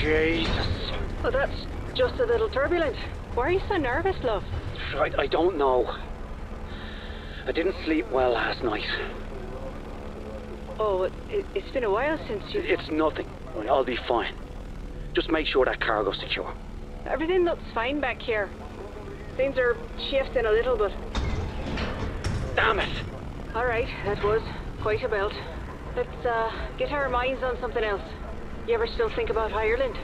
Jesus. Well, that's just a little turbulent. Why are you so nervous, love? I don't know. I didn't sleep well last night. Oh, it's been a while since you... It's nothing. I'll be fine. Just make sure that cargo's secure. Everything looks fine back here. Things are shifting a little, but... Damn it! All right, that was quite a belt. Let's get our minds on something else. You ever still think about Ireland?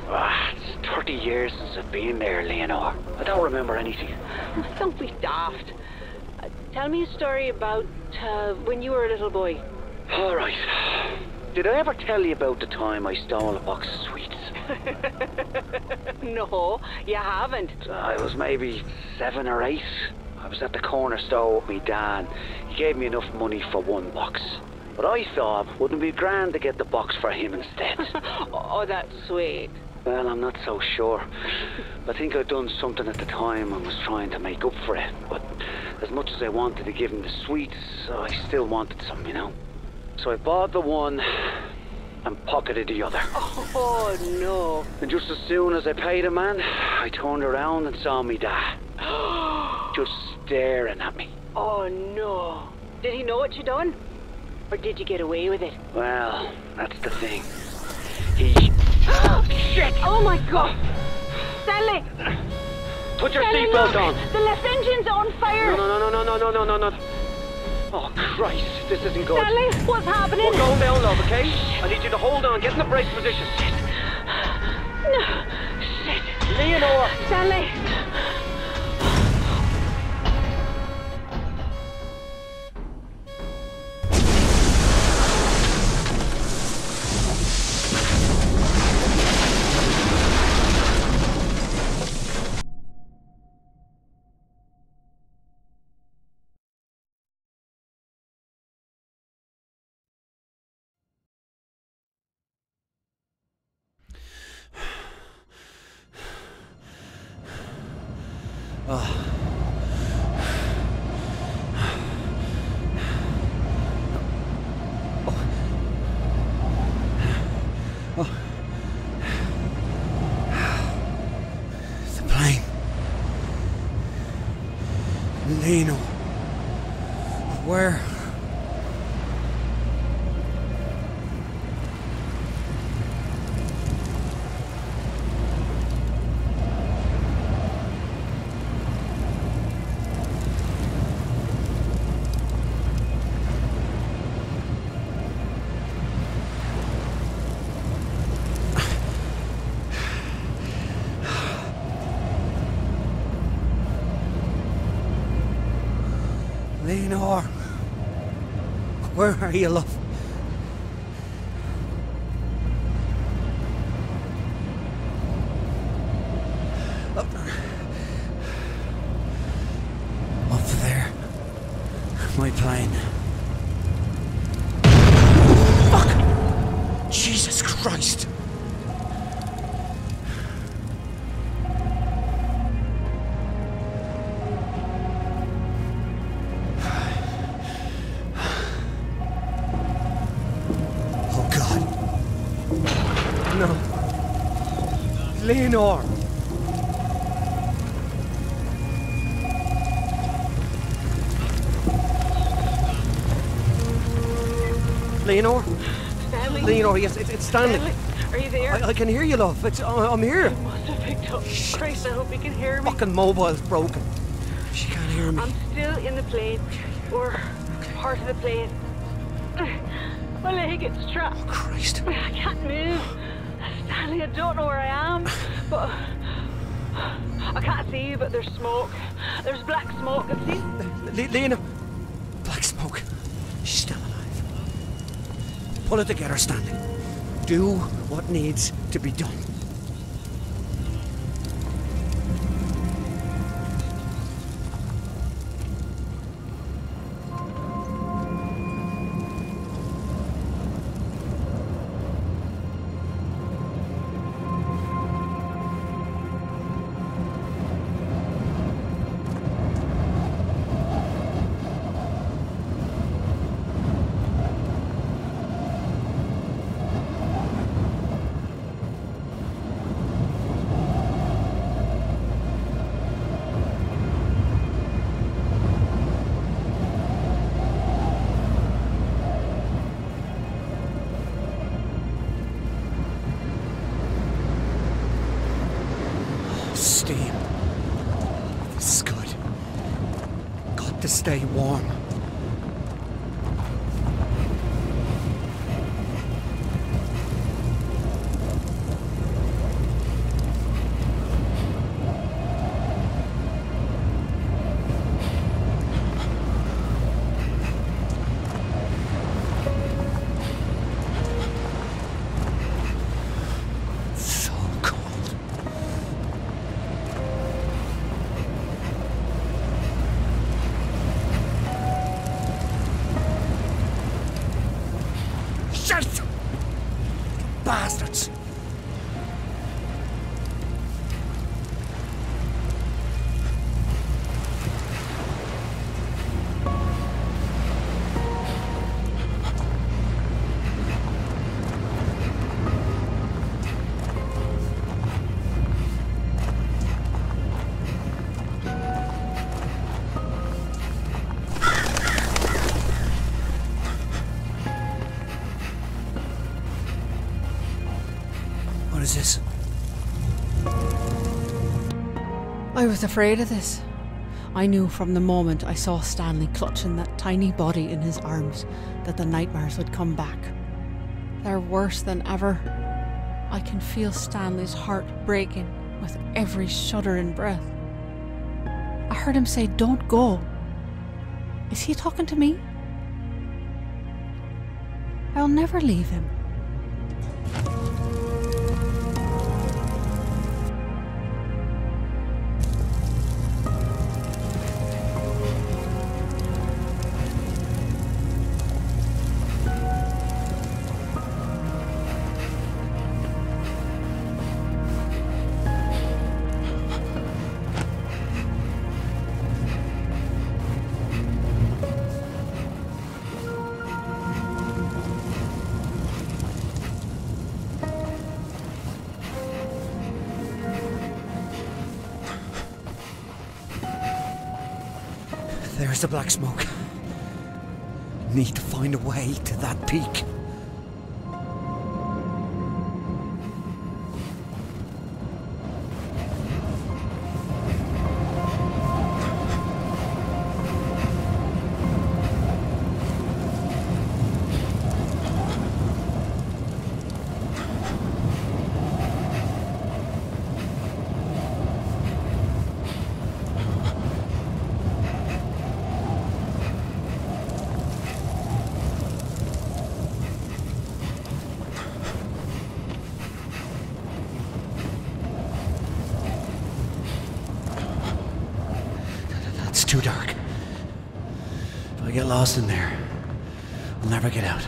It's 30 years since I've been there, Leonor. I don't remember anything. Don't be daft. Tell me a story about when you were a little boy. All right. Did I ever tell you about the time I stole a box of sweets? No, you haven't. I was maybe 7 or 8. I was at the corner store with me dad. He gave me enough money for 1 box. But I thought, wouldn't it be grand to get the box for him instead? Oh, that's sweet. Well, I'm not so sure. I think I'd done something at the time and was trying to make up for it. But as much as I wanted to give him the sweets, I still wanted some, you know? So I bought the one and pocketed the other. Oh, no. And just as soon as I paid the man, I turned around and saw me dad. Just staring at me. Oh, no. Did he know what you done? Or did you get away with it? Well, that's the thing. He... Shit! Oh, my God! Stanley! Put your Stanley, seatbelt look! on! The left engine's on fire! No. Oh, Christ, this isn't good. Stanley, what's happening? We're going down, love, okay? I need you to hold on, get in the brake position. No. Shit. Leonor! Stanley! The plane. Leno. Where? Leonor, where are you, love? Up there, my plane. Fuck! Jesus Christ! Leonor! Leonor? Stanley? Leonor, yes, it's Stanley. Stanley, are you there? I can hear you, love. I'm here. It must have picked up. Christ, I hope you can hear me. Fucking mobile's broken. She can't hear me. I'm still in the plane. Or part of the plane. My leg gets trapped. Oh, Christ. I can't move. Stanley, I don't know where I am, but I can't see you, but there's smoke. There's black smoke, I see. Lena, black smoke. She's still alive. Pull it together, Stanley. Do what needs to be done. to stay warm. Bastards! What is this? I was afraid of this. I knew from the moment I saw Stanley clutching that tiny body in his arms that the nightmares would come back. They're worse than ever. I can feel Stanley's heart breaking with every shuddering breath. I heard him say, "Don't go." Is he talking to me? I'll never leave him. There's the black smoke. Need to find a way to that peak. It's too dark. If I get lost in there, I'll never get out.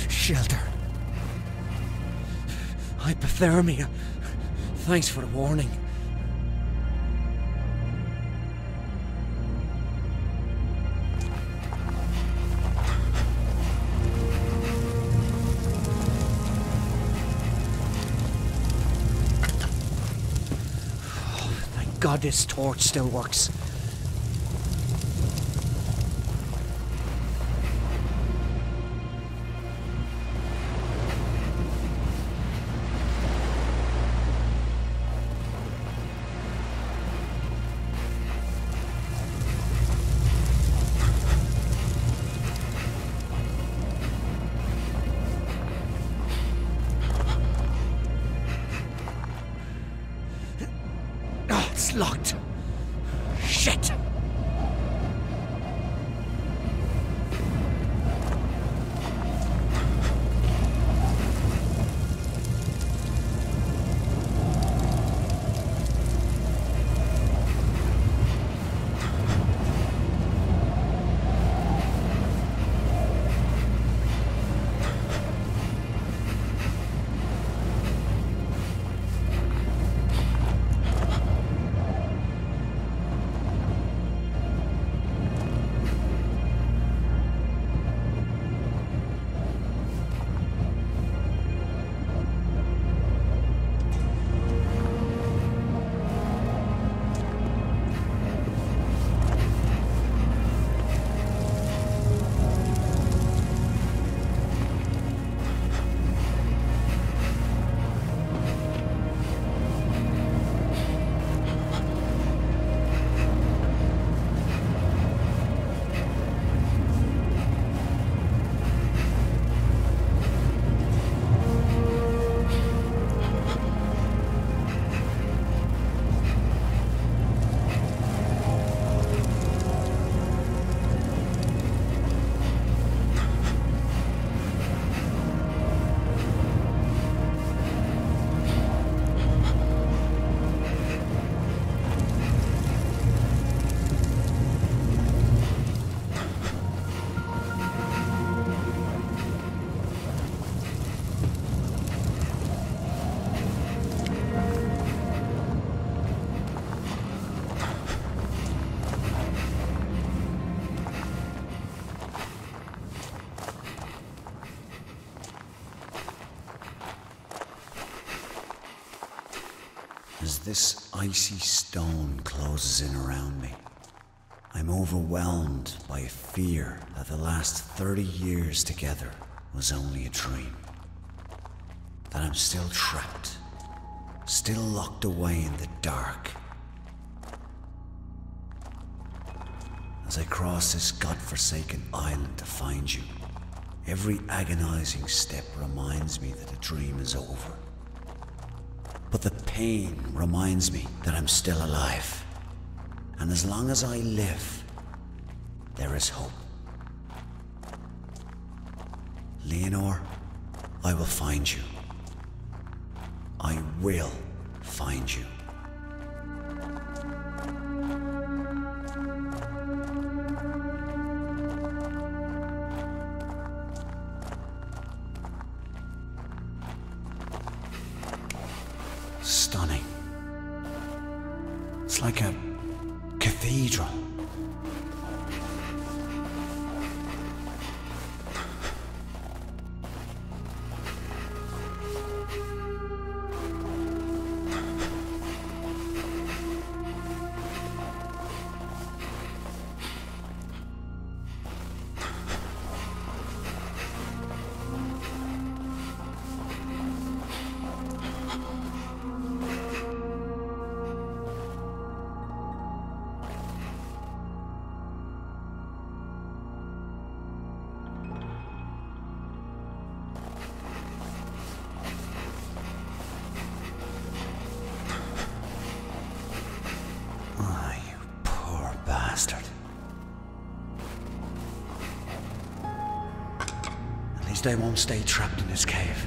Shelter. Hypothermia. Thanks for the warning. Oh, thank God this torch still works. It's locked. Shit! this icy stone closes in around me, I'm overwhelmed by a fear that the last 30 years together was only a dream. That I'm still trapped, still locked away in the dark. As I cross this godforsaken island to find you, every agonizing step reminds me that the dream is over. But the pain reminds me that I'm still alive. And as long as I live, there is hope. Leonore, I will find you. I will find you. Stunning. It's like a cathedral. They won't stay trapped in this cave.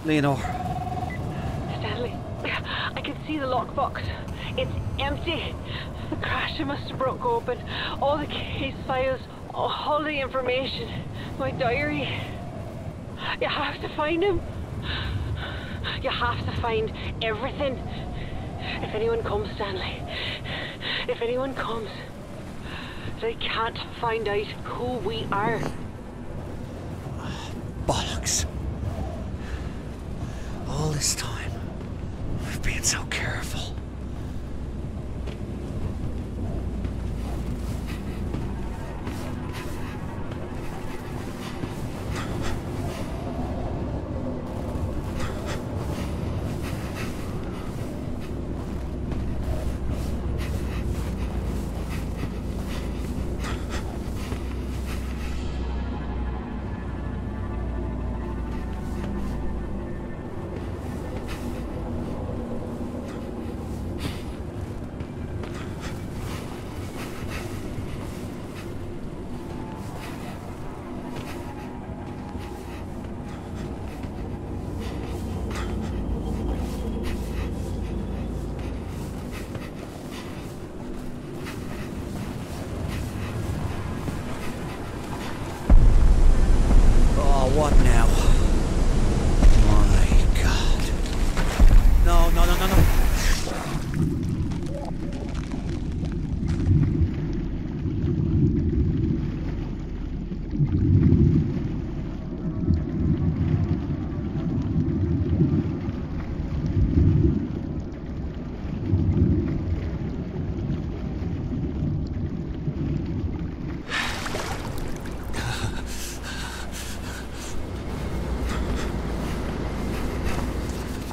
Leonore. Stanley, I can see the lockbox. It's empty. The crasher must have broke open. All the case files, all the information. My diary. You have to find him. You have to find everything. If anyone comes, Stanley. If anyone comes, they can't find out who we are. Bollocks. All this time, we've been so careful.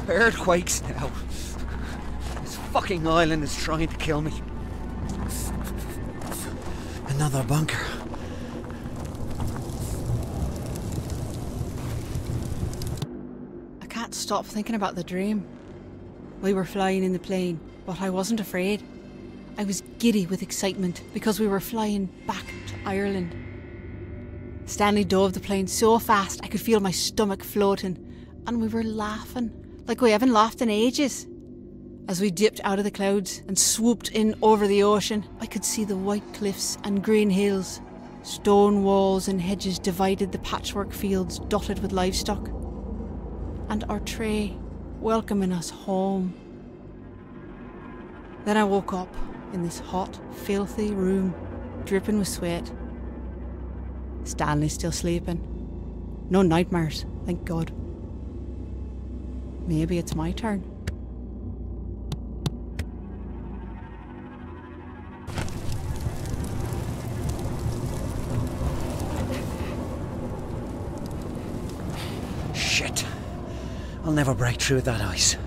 Earthquakes now. This fucking island is trying to kill me. Another bunker. I can't stop thinking about the dream. We were flying in the plane, but I wasn't afraid. I was giddy with excitement because we were flying back to Ireland. Stanley dove the plane so fast I could feel my stomach floating, and we were laughing like we haven't laughed in ages. As we dipped out of the clouds and swooped in over the ocean, I could see the white cliffs and green hills. Stone walls and hedges divided the patchwork fields dotted with livestock. And our tray welcoming us home. Then I woke up in this hot, filthy room, dripping with sweat. Stanley's still sleeping. No nightmares, thank God. Maybe it's my turn. Shit. I'll never break through that ice.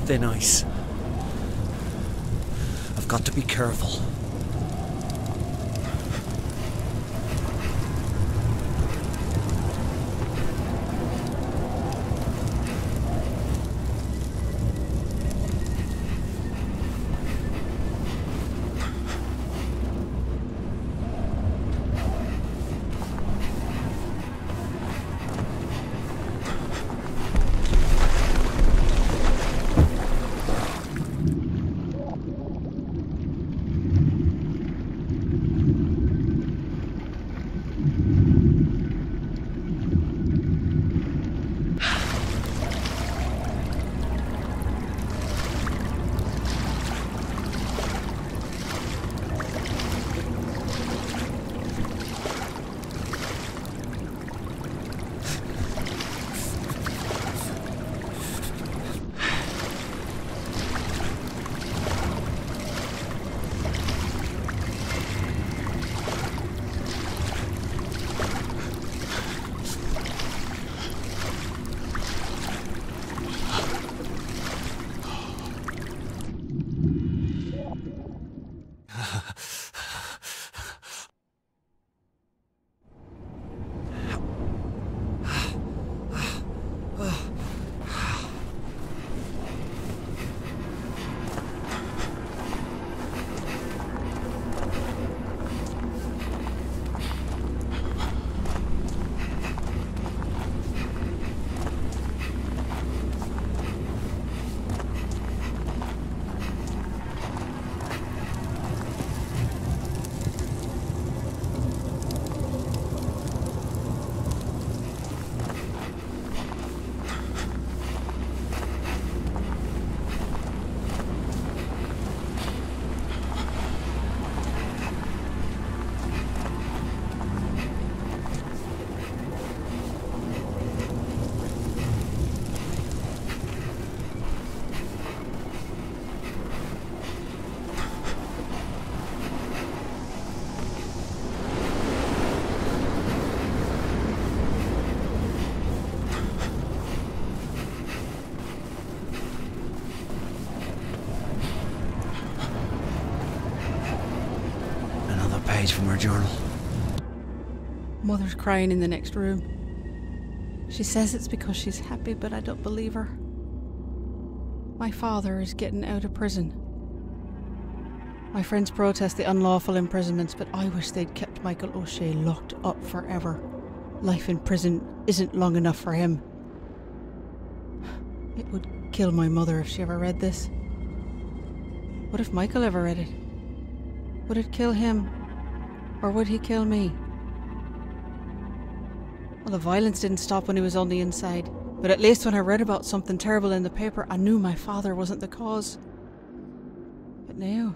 Thin ice. I've got to be careful. From her journal. Mother's crying in the next room. She says it's because she's happy, but I don't believe her. My father is getting out of prison. My friends protest the unlawful imprisonments, but I wish they'd kept Michael O'Shea locked up forever. Life in prison isn't long enough for him. It would kill my mother if she ever read this. What if Michael ever read it? Would it kill him? Or would he kill me? Well, the violence didn't stop when he was on the inside, but at least when I read about something terrible in the paper, I knew my father wasn't the cause. But now,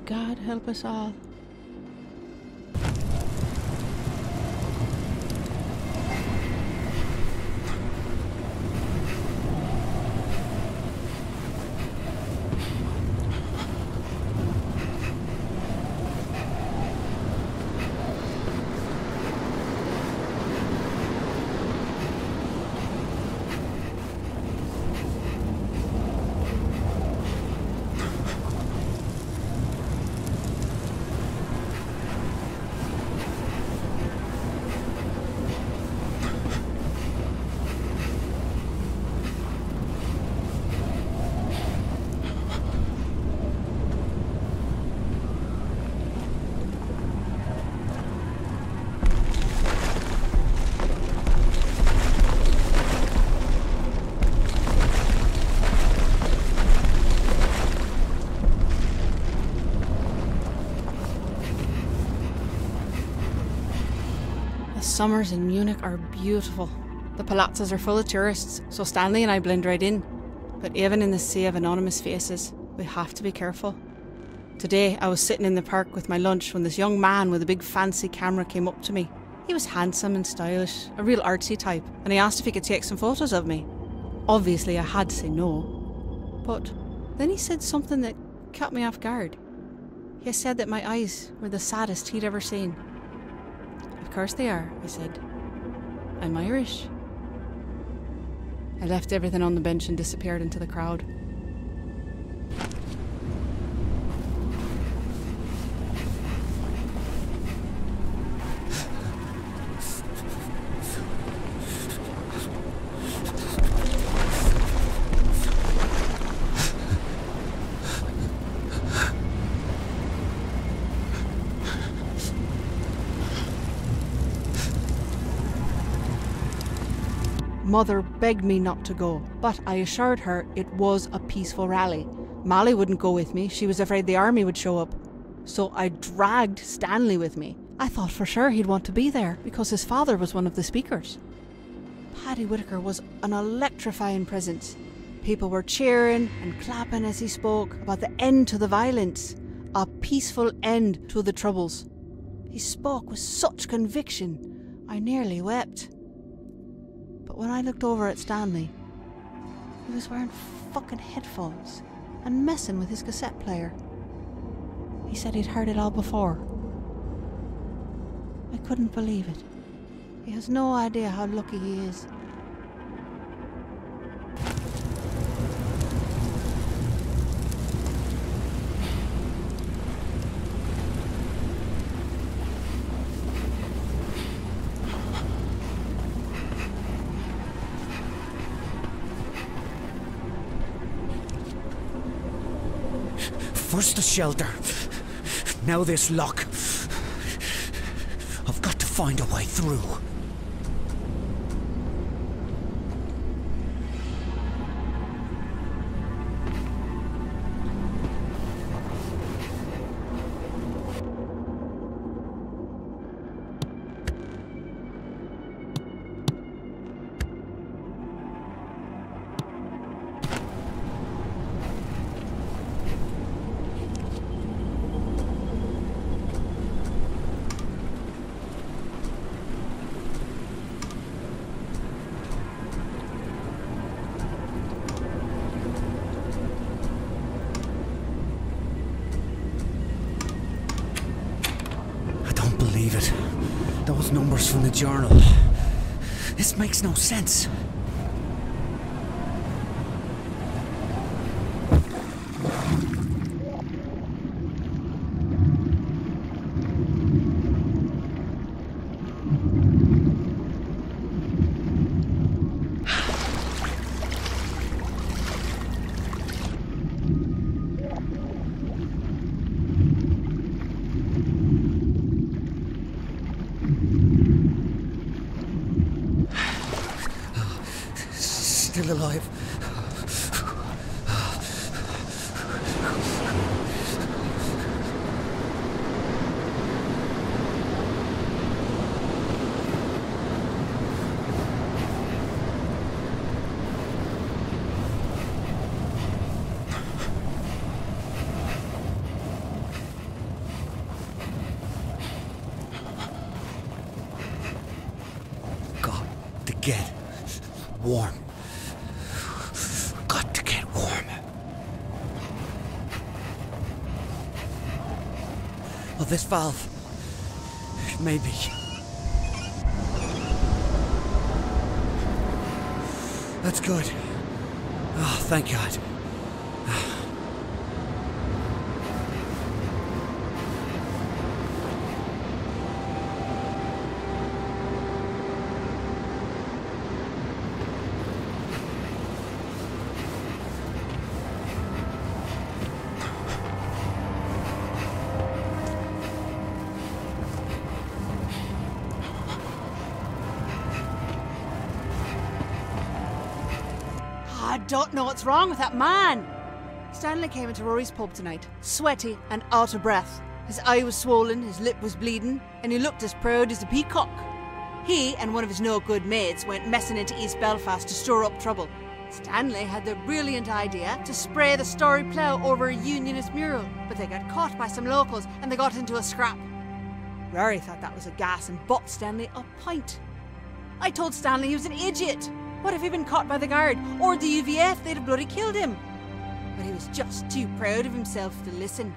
God help us all. Summers in Munich are beautiful. The palazzas are full of tourists, so Stanley and I blend right in. But even in the sea of anonymous faces, we have to be careful. Today, I was sitting in the park with my lunch when this young man with a big fancy camera came up to me. He was handsome and stylish, a real artsy type, and he asked if he could take some photos of me. Obviously, I had to say no. But then he said something that caught me off guard. He said that my eyes were the saddest he'd ever seen. Of course they are, I said. I'm Irish. I left everything on the bench and disappeared into the crowd. Mother begged me not to go, but I assured her it was a peaceful rally. Molly wouldn't go with me, she was afraid the army would show up. So I dragged Stanley with me. I thought for sure he'd want to be there, because his father was one of the speakers. Paddy Whitaker was an electrifying presence. People were cheering and clapping as he spoke about the end to the violence, a peaceful end to the troubles. He spoke with such conviction, I nearly wept. But when I looked over at Stanley, he was wearing fucking headphones and messing with his cassette player. He said he'd heard it all before. I couldn't believe it. He has no idea how lucky he is. First the shelter, now this lock. I've got to find a way through. Those numbers from the journal. This makes no sense. Still alive. get warm. Got to get warm. Oh, this valve. Maybe. That's good. Oh, thank God. I don't know what's wrong with that man. Stanley came into Rory's pub tonight, sweaty and out of breath. His eye was swollen, his lip was bleeding, and he looked as proud as a peacock. He and one of his no-good mates went messing into East Belfast to stir up trouble. Stanley had the brilliant idea to spray the Story Plough over a Unionist mural, but they got caught by some locals and they got into a scrap. Rory thought that was a gas and bought Stanley a pint. I told Stanley he was an idiot. What if he'd been caught by the guard or the UVF? They'd have bloody killed him. But he was just too proud of himself to listen.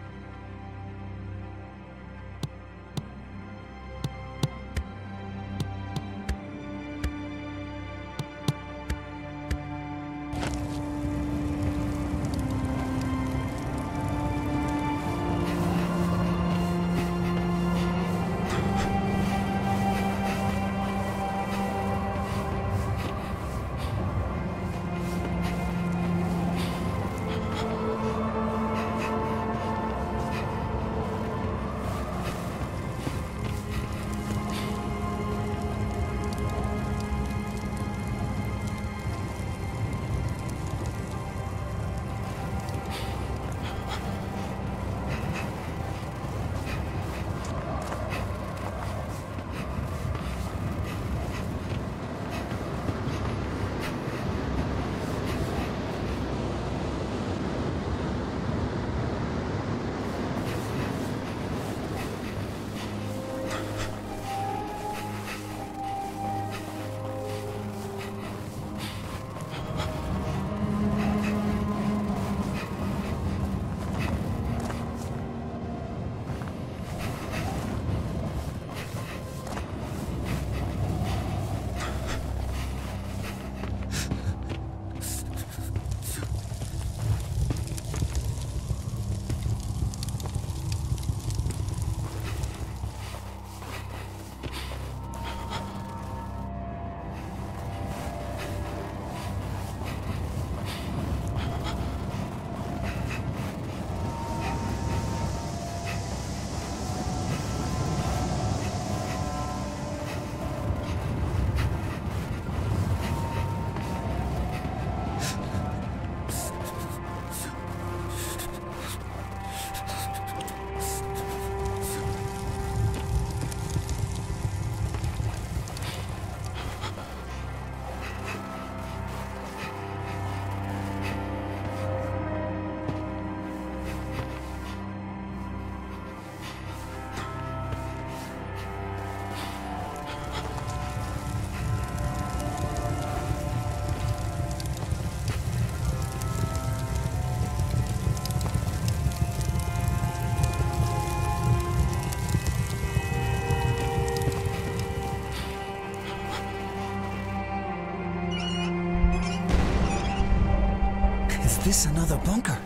Is this another bunker?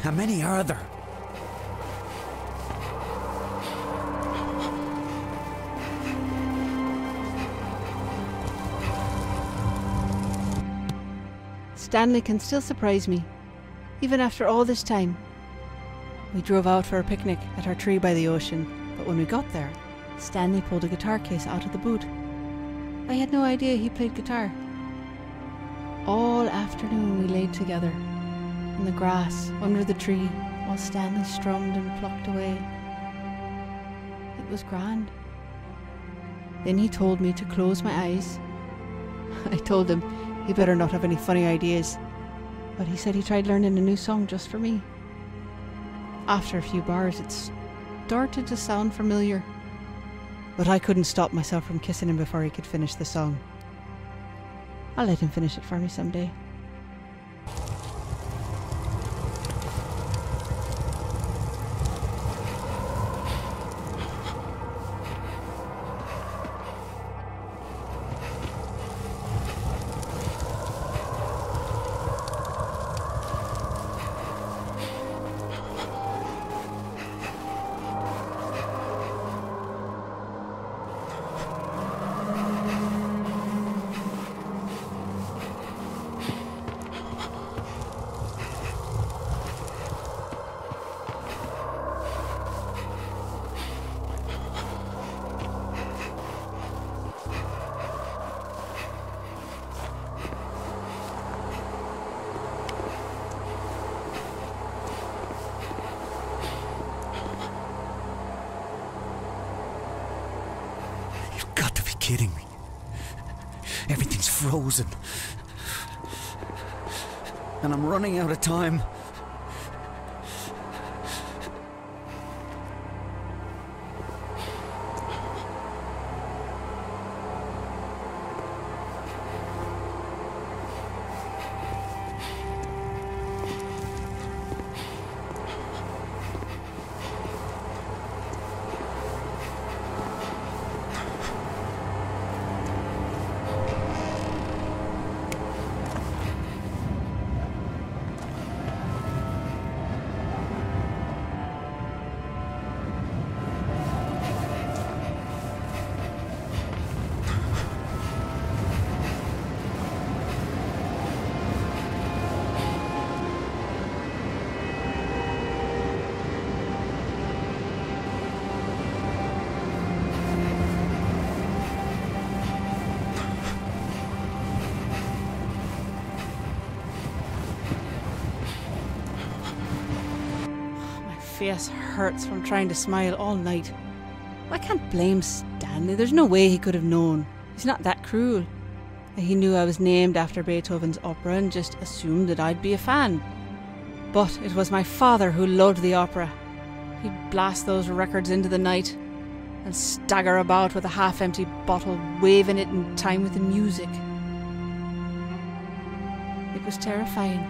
How many are there? Stanley can still surprise me, even after all this time. We drove out for a picnic at our tree by the ocean, but when we got there, Stanley pulled a guitar case out of the boot. I had no idea he played guitar. All afternoon we laid together, in the grass, under the tree, while Stanley strummed and plucked away. It was grand. Then he told me to close my eyes. I told him he better not have any funny ideas, but he said he tried learning a new song just for me. After a few bars, it started to sound familiar, but I couldn't stop myself from kissing him before he could finish the song. I'll let him finish it for me someday. You've got to be kidding me. Everything's frozen. And I'm running out of time. My face hurts from trying to smile all night. I can't blame Stanley. There's no way he could have known. He's not that cruel. He knew I was named after Beethoven's opera and just assumed that I'd be a fan. But it was my father who loved the opera. He'd blast those records into the night and stagger about with a half-empty bottle, waving it in time with the music. It was terrifying.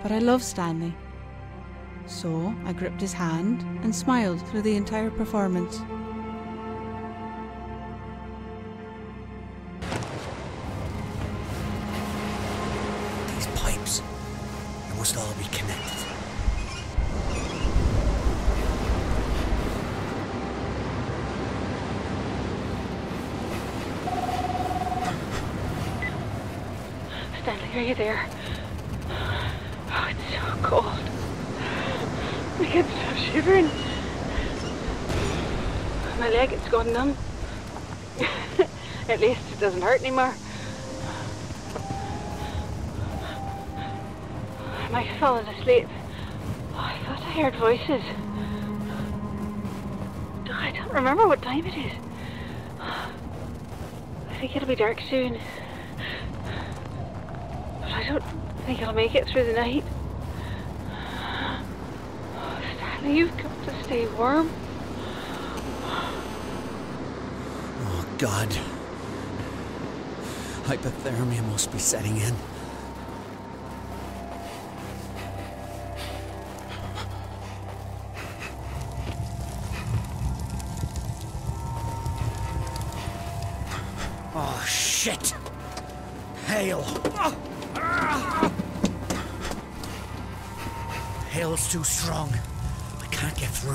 But I loved Stanley. So I gripped his hand and smiled through the entire performance. These pipes, they must all be connected. Stanley, are you there? Oh, it's so cold. I can't stop shivering. My leg, it's gone numb. At least it doesn't hurt anymore. I might have fallen asleep. Oh, I thought I heard voices. I don't remember what time it is. I think it'll be dark soon. But I don't think I'll make it through the night. You've got to stay warm. Oh, God. Hypothermia must be setting in. Oh, shit! Hail! Hail's too strong. Can't get through.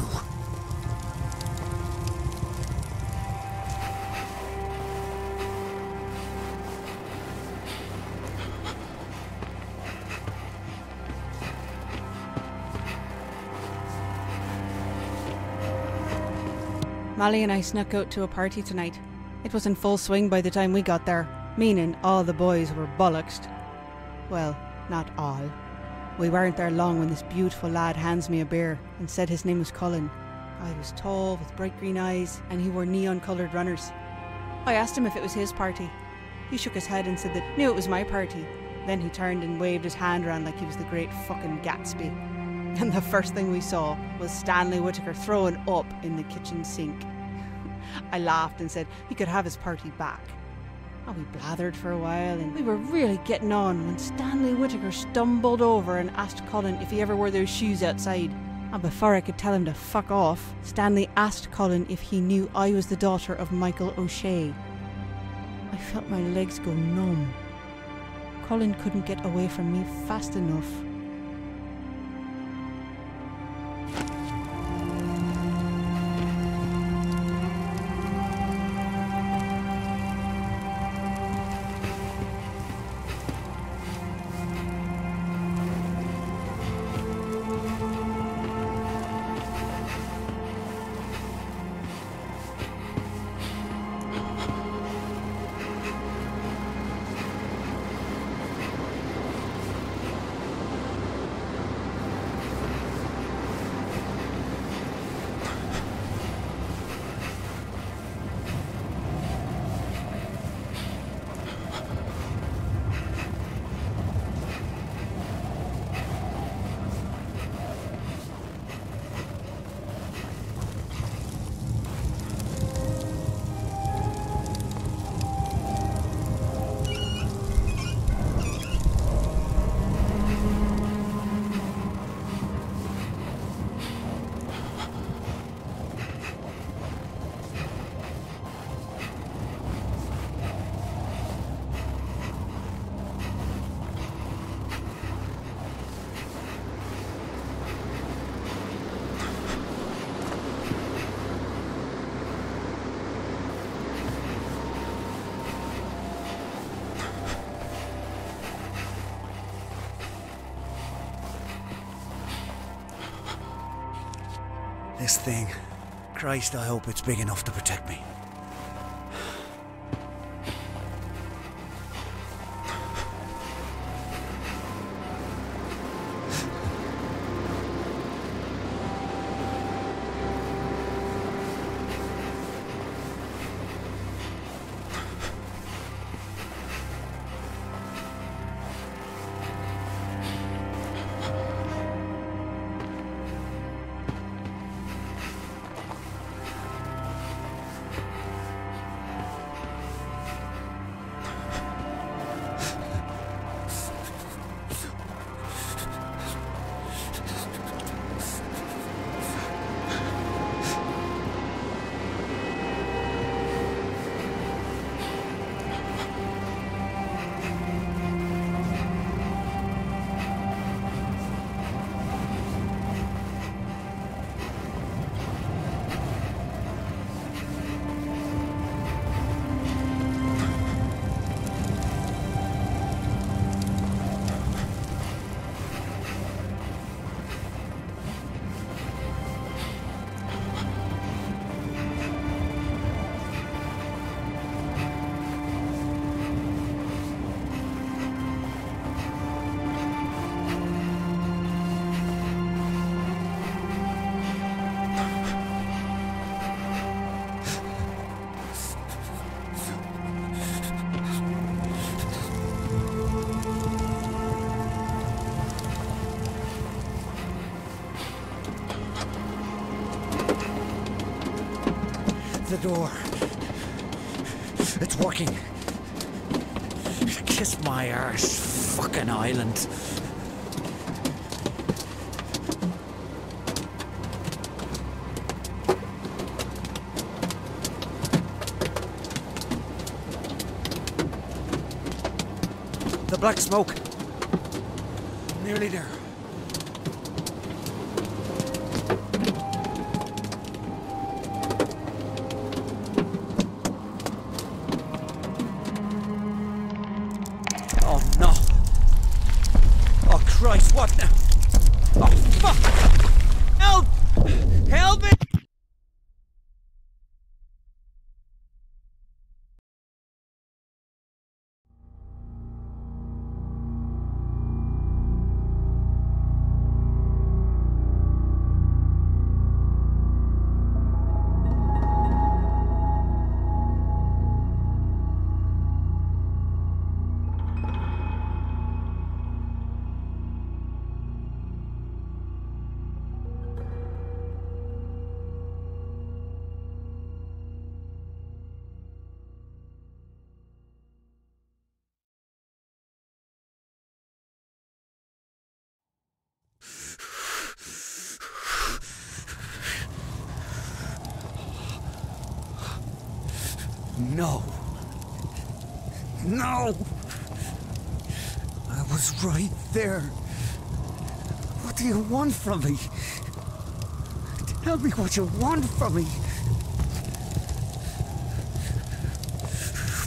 Molly and I snuck out to a party tonight. It was in full swing by the time we got there, meaning all the boys were bollocksed. Well, not all. We weren't there long when this beautiful lad hands me a beer and said his name was Cullen. I was tall with bright green eyes and he wore neon-coloured runners. I asked him if it was his party. He shook his head and said that knew it was my party. Then he turned and waved his hand around like he was the great fucking Gatsby. And the first thing we saw was Stanley Whittaker throwing up in the kitchen sink. I laughed and said he could have his party back. And we blathered for a while, and we were really getting on when Stanley Whittaker stumbled over and asked Colin if he ever wore those shoes outside. And before I could tell him to fuck off, Stanley asked Colin if he knew I was the daughter of Michael O'Shea. I felt my legs go numb. Colin couldn't get away from me fast enough. This thing. Christ, I hope it's big enough to protect me. The door. It's working. Kiss my arse, fucking island. The black smoke. Nearly there. Oh no! Oh Christ, what now? Oh fuck! Help! Help me! No. No! I was right there. What do you want from me? Tell me what you want from me.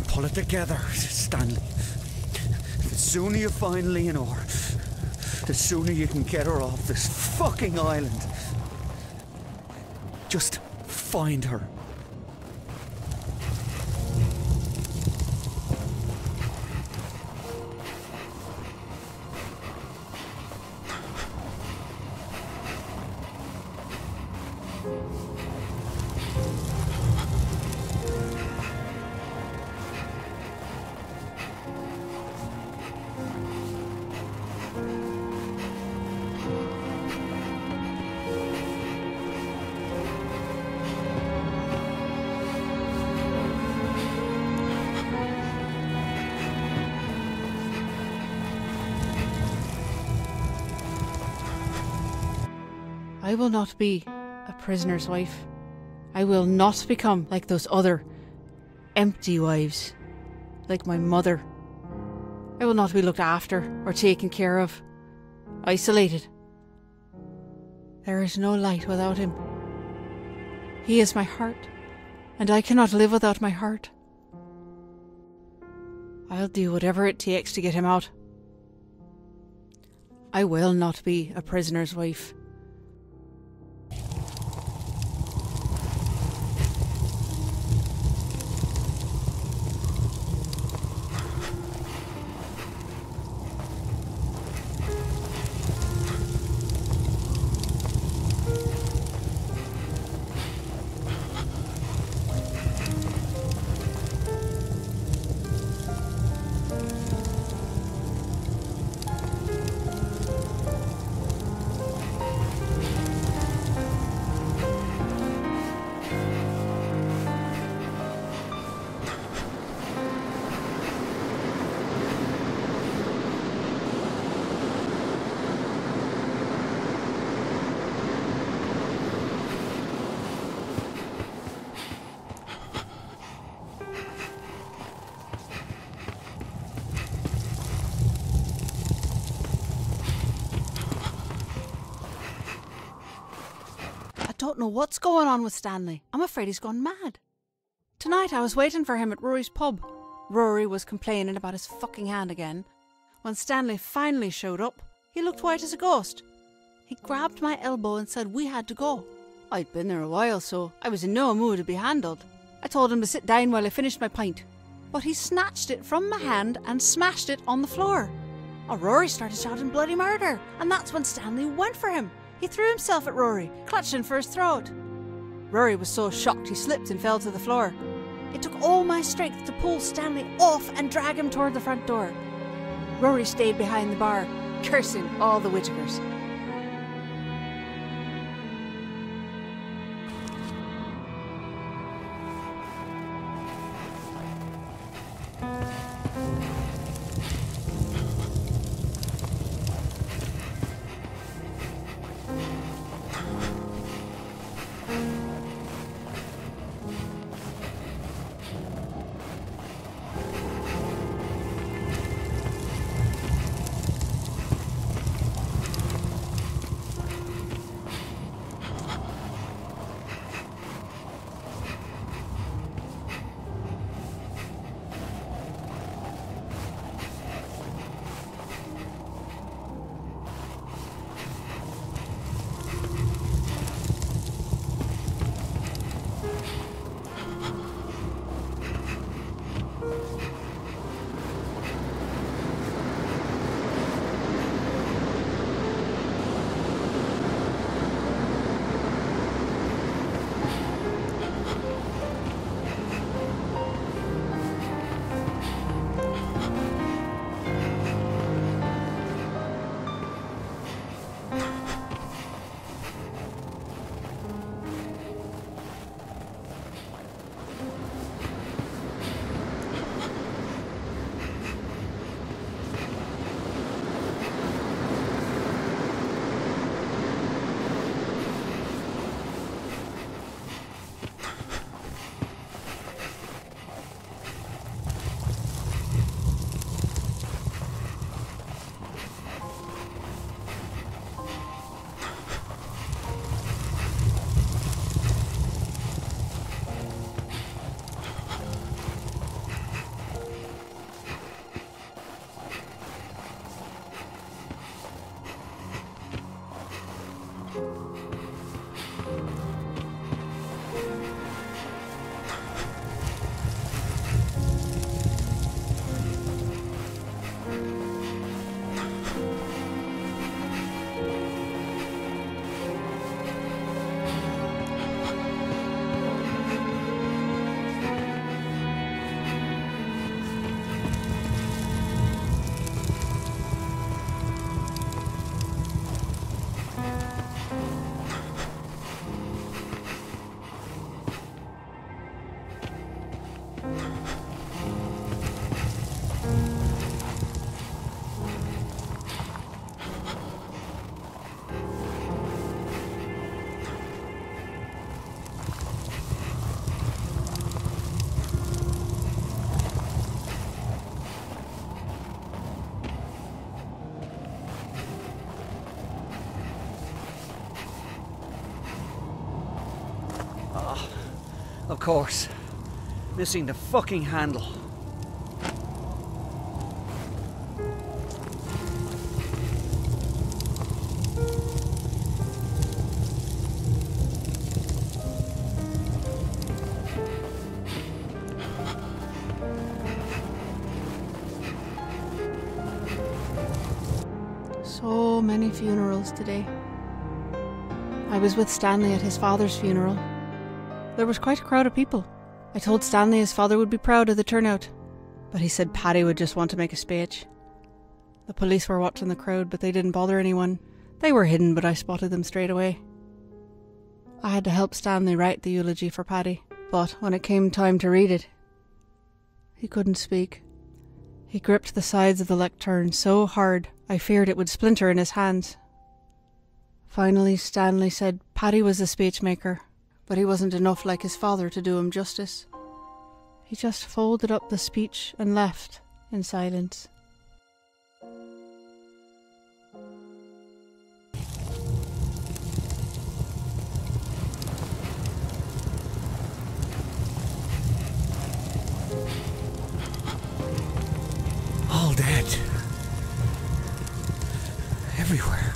Pull it together, Stanley. The sooner you find Leonore, the sooner you can get her off this fucking island. Just find her. I will not be a prisoner's wife. I will not become like those other empty wives, like my mother. I will not be looked after or taken care of, isolated. There is no light without him. He is my heart, and I cannot live without my heart. I'll do whatever it takes to get him out. I will not be a prisoner's wife. I don't know what's going on with Stanley. I'm afraid he's gone mad. Tonight I was waiting for him at Rory's pub. Rory was complaining about his fucking hand again. When Stanley finally showed up, he looked white as a ghost. He grabbed my elbow and said we had to go. I'd been there a while, so I was in no mood to be handled. I told him to sit down while I finished my pint. But he snatched it from my hand and smashed it on the floor. Oh, Rory started shouting bloody murder, and that's when Stanley went for him. He threw himself at Rory, clutching for his throat. Rory was so shocked he slipped and fell to the floor. It took all my strength to pull Stanley off and drag him toward the front door. Rory stayed behind the bar, cursing all the Whittakers. Of course. Missing the fucking handle. So many funerals today. I was with Stanley at his father's funeral. There was quite a crowd of people. I told Stanley his father would be proud of the turnout, but he said Paddy would just want to make a speech. The police were watching the crowd, but they didn't bother anyone. They were hidden, but I spotted them straight away. I had to help Stanley write the eulogy for Paddy, but when it came time to read it, he couldn't speak. He gripped the sides of the lectern so hard I feared it would splinter in his hands. Finally, Stanley said Paddy was the speechmaker, but he wasn't enough like his father to do him justice. He just folded up the speech and left in silence. All dead. Everywhere.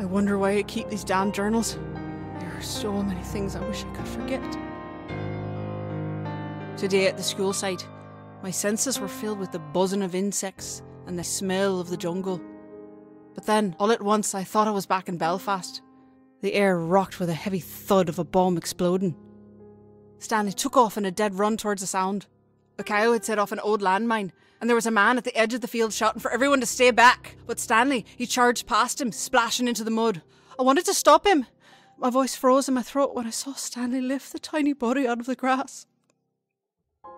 I wonder why I keep these damn journals. There are so many things I wish I could forget. Today at the school site, my senses were filled with the buzzing of insects and the smell of the jungle. But then, all at once, I thought I was back in Belfast. The air rocked with a heavy thud of a bomb exploding. Stanley took off in a dead run towards the sound. A cow had set off an old landmine, and there was a man at the edge of the field shouting for everyone to stay back. But Stanley, he charged past him, splashing into the mud. I wanted to stop him. My voice froze in my throat when I saw Stanley lift the tiny body out of the grass. The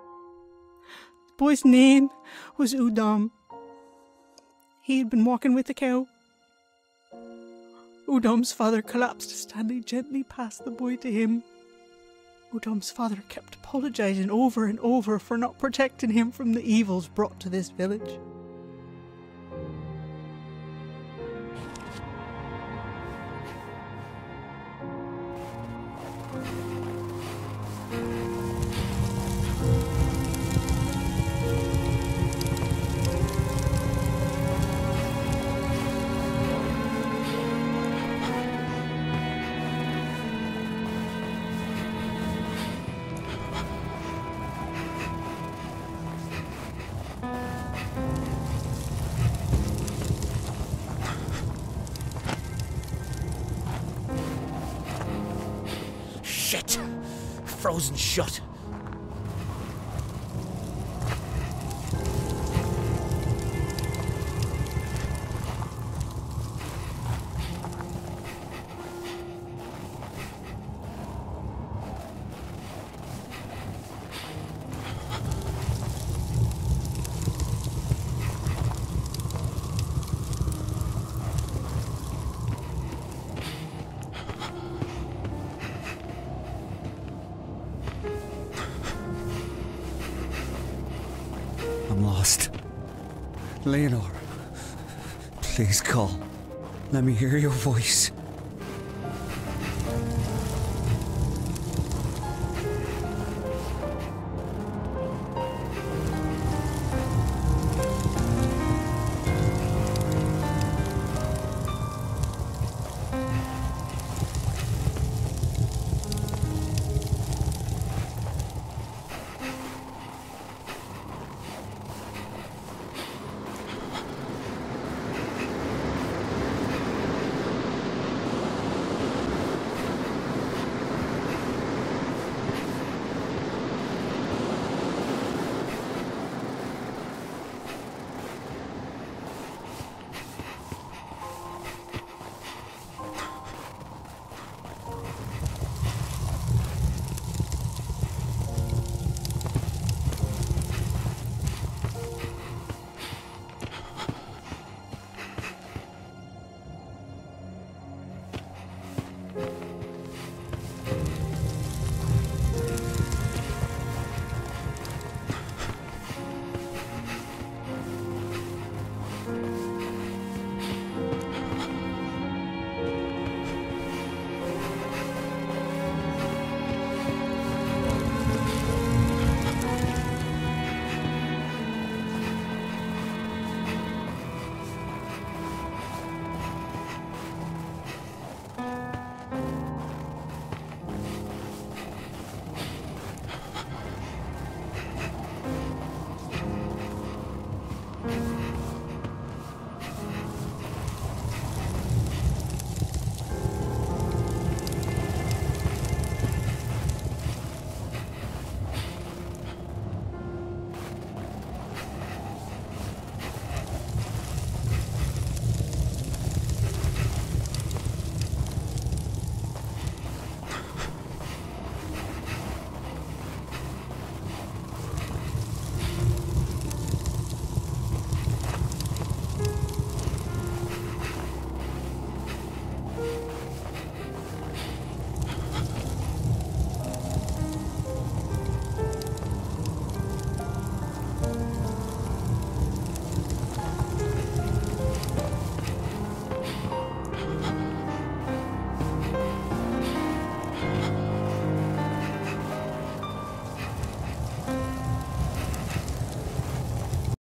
boy's name was Udom. He had been walking with the cow. Udom's father collapsed as Stanley gently passed the boy to him. Udom's father kept apologising over and over for not protecting him from the evils brought to this village. Shit! Frozen shut. I'm lost. Leonor, please call. Let me hear your voice.